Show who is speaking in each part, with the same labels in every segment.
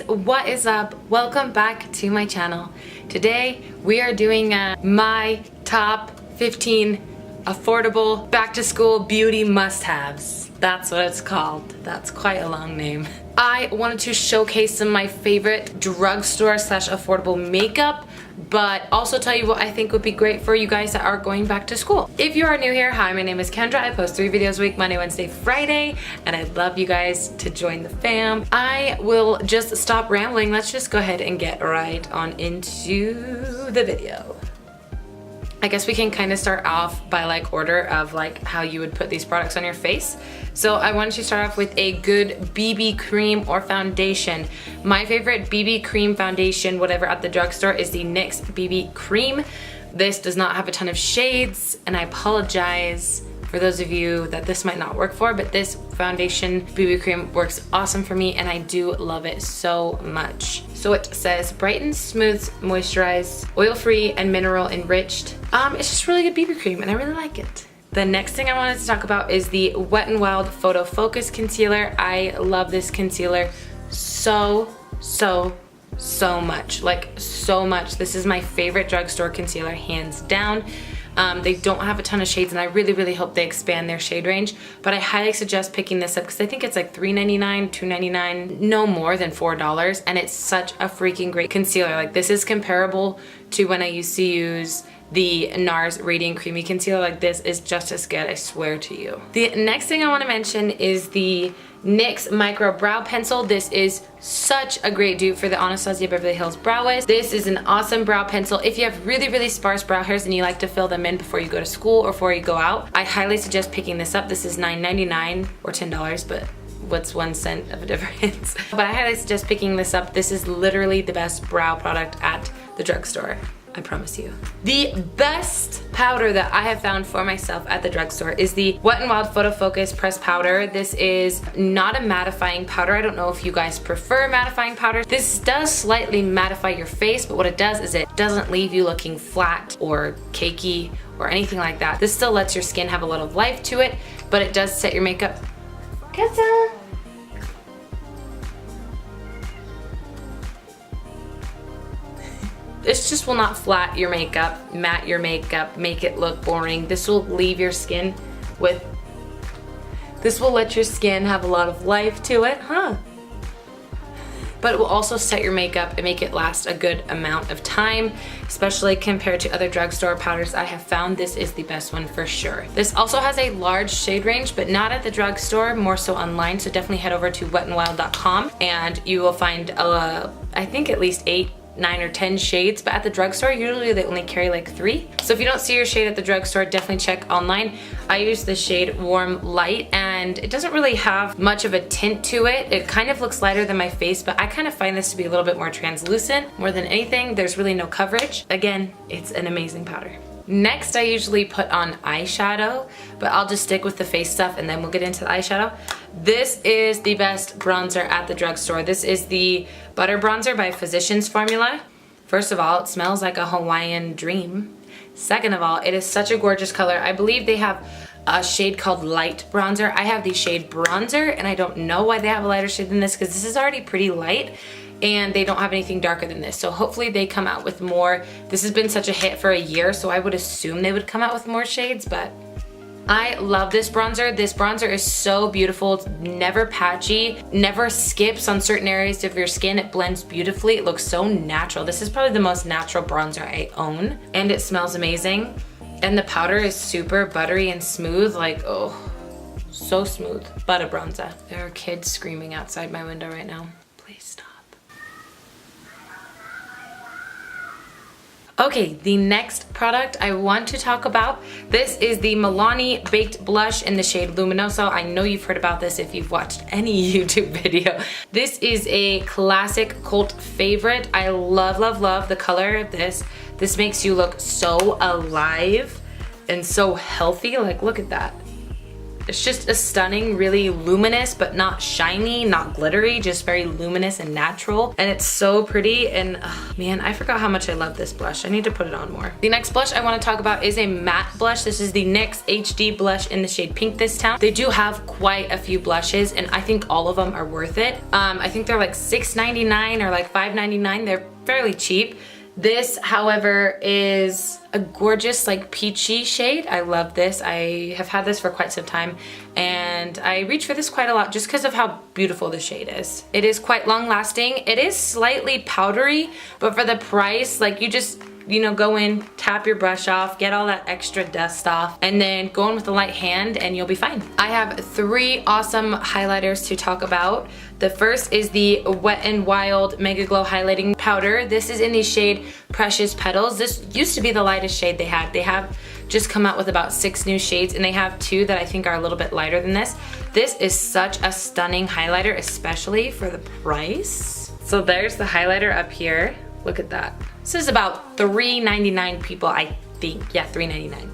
Speaker 1: what is up? Welcome back to my channel. Today we are doing my top 15 affordable back to school beauty must-haves. That's what it's called. That's quite a long name. I wanted to showcase some of my favorite drugstore / affordable makeup, but also tell you what I think would be great for you guys that are going back to school. If you are new here, hi, my name is Kendra. I post 3 videos a week, Monday, Wednesday, Friday, and I'd love you guys to join the fam. I will just stop rambling. Let's just go ahead and get right on into the video. I guess we can kind of start off by like order of like how you would put these products on your face. So I wanted to start off with a good BB cream or foundation. My favorite BB cream foundation, whatever, at the drugstore is the NYX BB cream. This does not have a ton of shades, and I apologize for those of you that this might not work for, but this foundation BB cream works awesome for me and I do love it so much. So it says brighten, smooths, moisturize, oil-free and mineral enriched. It's just really good BB cream and I really like it. The next thing I wanted to talk about is the Wet n Wild Photo Focus Concealer. I love this concealer so much, like so much. This is my favorite drugstore concealer, hands down. They don't have a ton of shades and I really hope they expand their shade range, but I highly suggest picking this up because I think it's like $3.99, $2.99, no more than $4, and it's such a freaking great concealer. Like, this is comparable to when I used to use the NARS Radiant Creamy Concealer. Like, this is just as good, I swear to you. The next thing I want to mention is the NYX Micro Brow Pencil. This is such a great dupe for the Anastasia Beverly Hills Brow Wiz. This is an awesome brow pencil. If you have really sparse brow hairs and you like to fill them in before you go to school or before you go out, I highly suggest picking this up. This is $9.99 or $10, but what's 1 cent of a difference? But I highly suggest picking this up. This is literally the best brow product at the drugstore, I promise you. The best powder that I have found for myself at the drugstore is the Wet n Wild Photo Focus Pressed Powder. This is not a mattifying powder. I don't know if you guys prefer mattifying powders. This does slightly mattify your face, but what it does is it doesn't leave you looking flat or cakey or anything like that. This still lets your skin have a lot of life to it, but it does set your makeup. Kessa! This just will not flat your makeup, matte your makeup, make it look boring. This will leave your skin with, this will let your skin have a lot of life to it, but it will also set your makeup and make it last a good amount of time, especially compared to other drugstore powders I have found. This is the best one for sure. This also has a large shade range, but not at the drugstore, more so online, so definitely head over to wetnwild.com and you will find, I think at least 8, 9 or 10 shades, but at the drugstore usually they only carry like 3. So if you don't see your shade at the drugstore, definitely check online. I use the shade Warm Light and it doesn't really have much of a tint to it. It kind of looks lighter than my face, but I kind of find this to be a little bit more translucent. More than anything, there's really no coverage. Again, it's an amazing powder. Next, I usually put on eyeshadow, but I'll just stick with the face stuff and then we'll get into the eyeshadow. This is the best bronzer at the drugstore. This is the Butter Bronzer by Physicians Formula. First of all, it smells like a Hawaiian dream. Second of all, it is such a gorgeous color. I believe they have a shade called Light Bronzer. I have the shade Bronzer and I don't know why they have a lighter shade than this because this is already pretty light. And they don't have anything darker than this, so hopefully they come out with more. This has been such a hit for a year, so I would assume they would come out with more shades, but I love this bronzer. This bronzer is so beautiful. It's never patchy, never skips on certain areas of your skin. It blends beautifully. It looks so natural. This is probably the most natural bronzer I own, and it smells amazing. And the powder is super buttery and smooth, like, oh, so smooth. Butter bronzer. There are kids screaming outside my window right now. Please stop. Okay, the next product I want to talk about, this is the Milani Baked Blush in the shade Luminoso. I know you've heard about this if you've watched any YouTube video. This is a classic cult favorite. I love the color of this. This makes you look so alive and so healthy. Like, look at that. It's just a stunning, really luminous, but not shiny, not glittery, just very luminous and natural. And it's so pretty, and man, I forgot how much I love this blush. I need to put it on more. The next blush I want to talk about is a matte blush. This is the NYX HD blush in the shade Pink this time. They do have quite a few blushes, and I think all of them are worth it. I think they're like $6.99 or like $5.99. They're fairly cheap. This, however, is a gorgeous like peachy shade. I love this. I have had this for quite some time, and I reach for this quite a lot just because of how beautiful the shade is. It is quite long lasting. It is slightly powdery, but for the price, like you just, you know, go in, tap your brush off, get all that extra dust off, and then go in with a light hand and you'll be fine. I have 3 awesome highlighters to talk about. The first is the Wet n Wild Mega Glow Highlighting Powder. This is in the shade Precious Petals. This used to be the lightest shade they had. They have just come out with about 6 new shades, and they have 2 that I think are a little bit lighter than this. This is such a stunning highlighter, especially for the price. So there's the highlighter up here. Look at that. This is about $3.99 people, I think. Yeah, $3.99.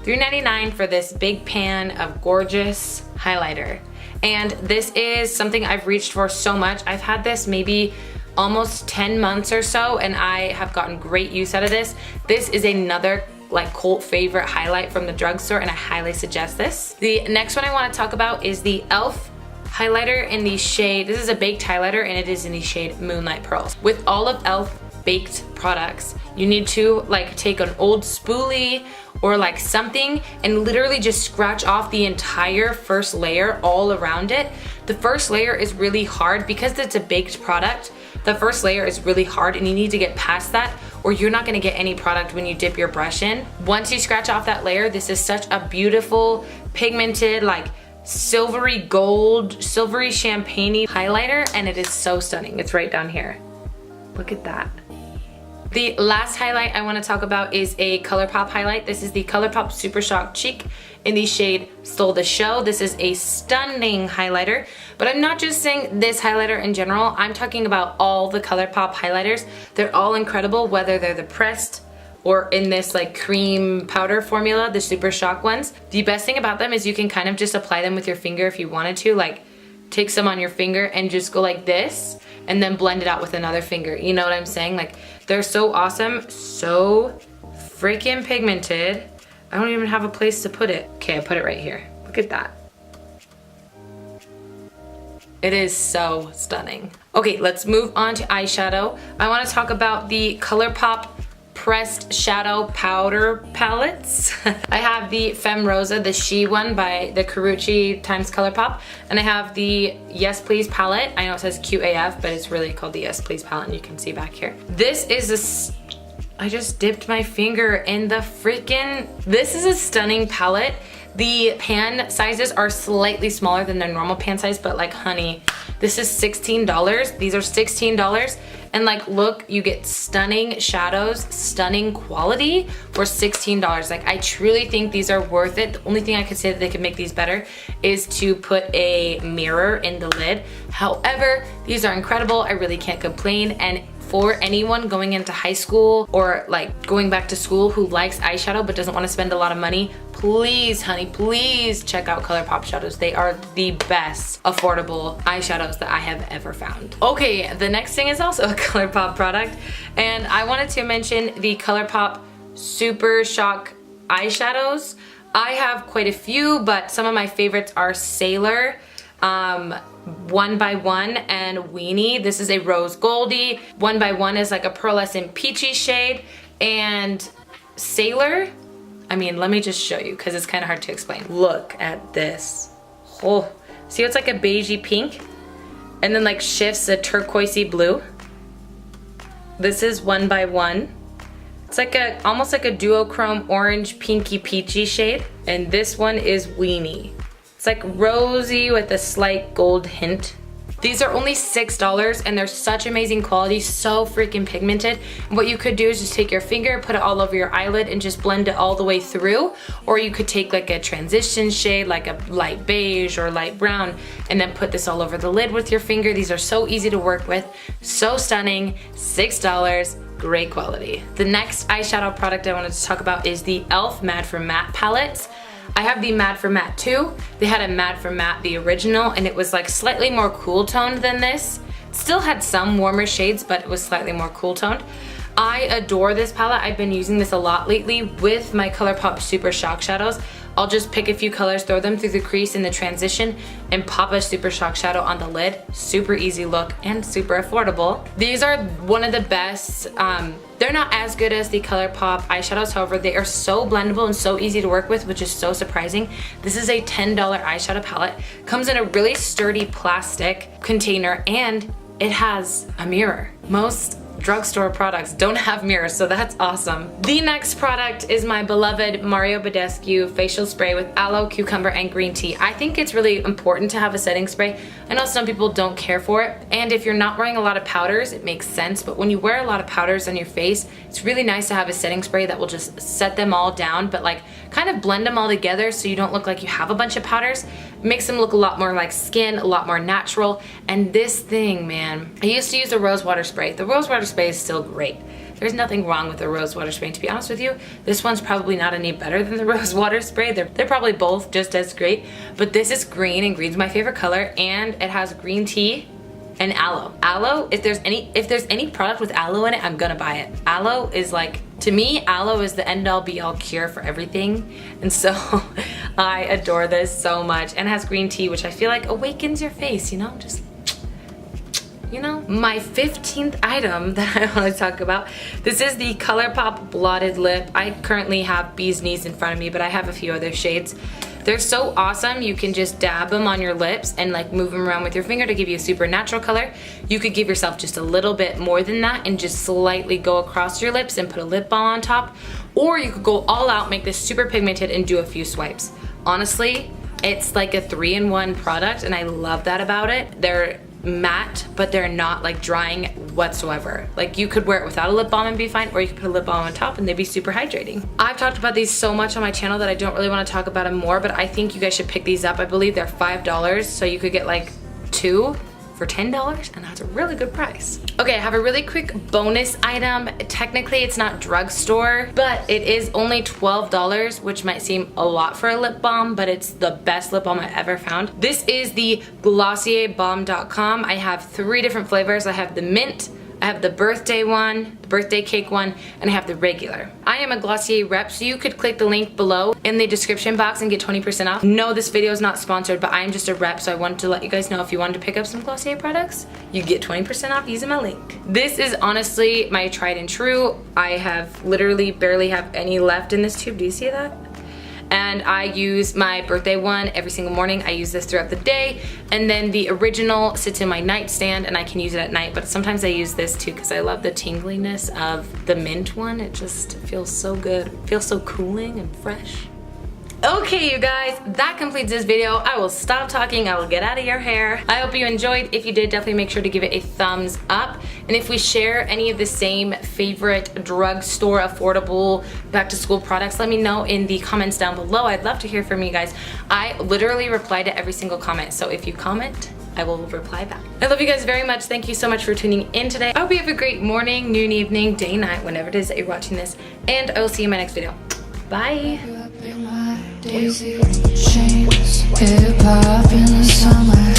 Speaker 1: $3.99 for this big pan of gorgeous highlighter. And this is something I've reached for so much. I've had this maybe almost 10 months or so, and I have gotten great use out of this. This is another like cult favorite highlight from the drugstore, and I highly suggest this. The next one I want to talk about is the e.l.f. highlighter in the shade, this is a baked highlighter, and it is in the shade Moonlight Pearls. With all of e.l.f. baked products, you need to like take an old spoolie or like something and literally just scratch off the entire first layer all around it. The first layer is really hard because it's a baked product. The first layer is really hard, and you need to get past that or you're not gonna get any product when you dip your brush in. Once you scratch off that layer, this is such a beautiful pigmented like silvery gold, silvery champagne-y highlighter, and it is so stunning. It's right down here. Look at that. The last highlight I want to talk about is a ColourPop highlight. This is the ColourPop Super Shock Cheek in the shade Stole the Show. This is a stunning highlighter, but I'm not just saying this highlighter in general. I'm talking about all the ColourPop highlighters. They're all incredible, whether they're the pressed or in this like cream powder formula, the Super Shock ones. The best thing about them is you can kind of just apply them with your finger if you wanted to, like take some on your finger and just go like this and then blend it out with another finger. You know what I'm saying? Like, they're so awesome, so freaking pigmented. I don't even have a place to put it. Okay, I put it right here. Look at that. It is so stunning. Okay, let's move on to eyeshadow. I want to talk about the ColourPop Pressed Shadow Powder Palettes. I have the Femme Rosa, the She one by the Karuchi times ColourPop, and I have the Yes Please palette. I know it says QAF, but it's really called the Yes Please palette, and you can see back here. This is I just dipped my finger in the freaking, this is a stunning palette. The pan sizes are slightly smaller than their normal pan size, but like honey, this is $16. These are $16. And like, look, you get stunning shadows, stunning quality for $16. Like, I truly think these are worth it. The only thing I could say that they could make these better is to put a mirror in the lid. However, these are incredible. I really can't complain. And for anyone going into high school or like going back to school who likes eyeshadow but doesn't want to spend a lot of money, please, honey, please check out ColourPop shadows. They are the best affordable eyeshadows that I have ever found. Okay, the next thing is also a ColourPop product, and I wanted to mention the ColourPop Super Shock eyeshadows. I have quite a few, but some of my favorites are Sailor, 1 by 1 and Weenie. This is a rose goldie. 1 by 1 is like a pearlescent peachy shade, and Sailor, I mean, let me just show you because it's kind of hard to explain. Look at this. Oh, see, it's like a beigey pink and then like shifts a turquoisey blue. This is 1 by 1. It's like a almost like a duochrome orange pinky peachy shade, and this one is Weenie. It's like rosy with a slight gold hint. These are only $6 and they're such amazing quality, so freaking pigmented. And what you could do is just take your finger, put it all over your eyelid and just blend it all the way through. Or you could take like a transition shade, like a light beige or light brown, and then put this all over the lid with your finger. These are so easy to work with, so stunning, $6. Great quality. The next eyeshadow product I wanted to talk about is the e.l.f. Mad for Matte palettes. I have the Mad for Matte 2. They had a Mad for Matte, the original, and it was like slightly more cool toned than this. Still had some warmer shades, but it was slightly more cool toned. I adore this palette. I've been using this a lot lately with my ColourPop Super Shock Shadows. I'll just pick a few colors, throw them through the crease in the transition, and pop a Super Shock Shadow on the lid. Super easy look and super affordable. These are one of the best. They're not as good as the ColourPop eyeshadows, however, they are so blendable and so easy to work with, which is so surprising. This is a $10 eyeshadow palette. Comes in a really sturdy plastic container, and it has a mirror. Most drugstore products don't have mirrors, so that's awesome. The next product is my beloved Mario Badescu facial spray with aloe, cucumber, and green tea. I think it's really important to have a setting spray. I know some people don't care for it, and if you're not wearing a lot of powders, it makes sense, but when you wear a lot of powders on your face, it's really nice to have a setting spray that will just set them all down, but like kind of blend them all together so you don't look like you have a bunch of powders. It makes them look a lot more like skin, a lot more natural, and this thing, man, I used to use a rose water spray. The rose water spray is still great. There's nothing wrong with the rose water spray, to be honest with you. This one's probably not any better than the rose water spray. They're probably both just as great, but this is green, and green's my favorite color, and it has green tea and aloe. Aloe, if there's any product with aloe in it, I'm gonna buy it. Aloe is like, to me, aloe is the end all be all cure for everything, and so I adore this so much. And it has green tea, which I feel like awakens your face, you know, just, you know. My 15th item that I want to talk about, this is the ColourPop Blotted Lip. I currently have Bee's Knees in front of me, but I have a few other shades. They're so awesome. You can just dab them on your lips and like move them around with your finger to give you a super natural color. You could give yourself just a little bit more than that and just slightly go across your lips and put a lip balm on top. Or you could go all out, make this super pigmented, and do a few swipes. Honestly, it's like a 3-in-1 product, and I love that about it. They're matte, but they're not like drying whatsoever. Like you could wear it without a lip balm and be fine, or you could put a lip balm on top and they'd be super hydrating. I've talked about these so much on my channel that I don't really want to talk about them more, but I think you guys should pick these up. I believe they're $5, so you could get like 2 for $10, and that's a really good price. Okay, I have a really quick bonus item. Technically, it's not drugstore, but it is only $12, which might seem a lot for a lip balm, but it's the best lip balm I've ever found. This is the GlossierBalm.com. I have 3 different flavors. I have the mint, I have the birthday one, the birthday cake one, and I have the regular. I am a Glossier rep, so you could click the link below in the description box and get 20% off. No, this video is not sponsored, but I am just a rep, so I wanted to let you guys know if you wanted to pick up some Glossier products, you get 20% off using my link. This is honestly my tried and true. I have literally barely have any left in this tube. Do you see that? And I use my birthday one every single morning. I use this throughout the day, and then the original sits in my nightstand and I can use it at night, but sometimes I use this too because I love the tingliness of the mint one. It just feels so good. It feels so cooling and fresh. Okay, you guys, that completes this video. I will stop talking. I will get out of your hair. I hope you enjoyed. If you did, definitely make sure to give it a thumbs up. And if we share any of the same favorite drugstore affordable back to school products, let me know in the comments down below. I'd love to hear from you guys. I literally reply to every single comment, so if you comment, I will reply back. I love you guys very much. Thank you so much for tuning in today. I hope you have a great morning, noon, evening, day, night, whenever it is that you're watching this, and I will see you in my next video. Bye.
Speaker 2: Daisy chains, hip hop in the summer.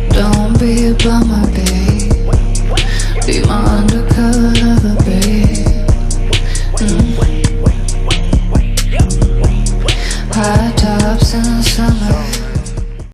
Speaker 2: Don't be a bummer.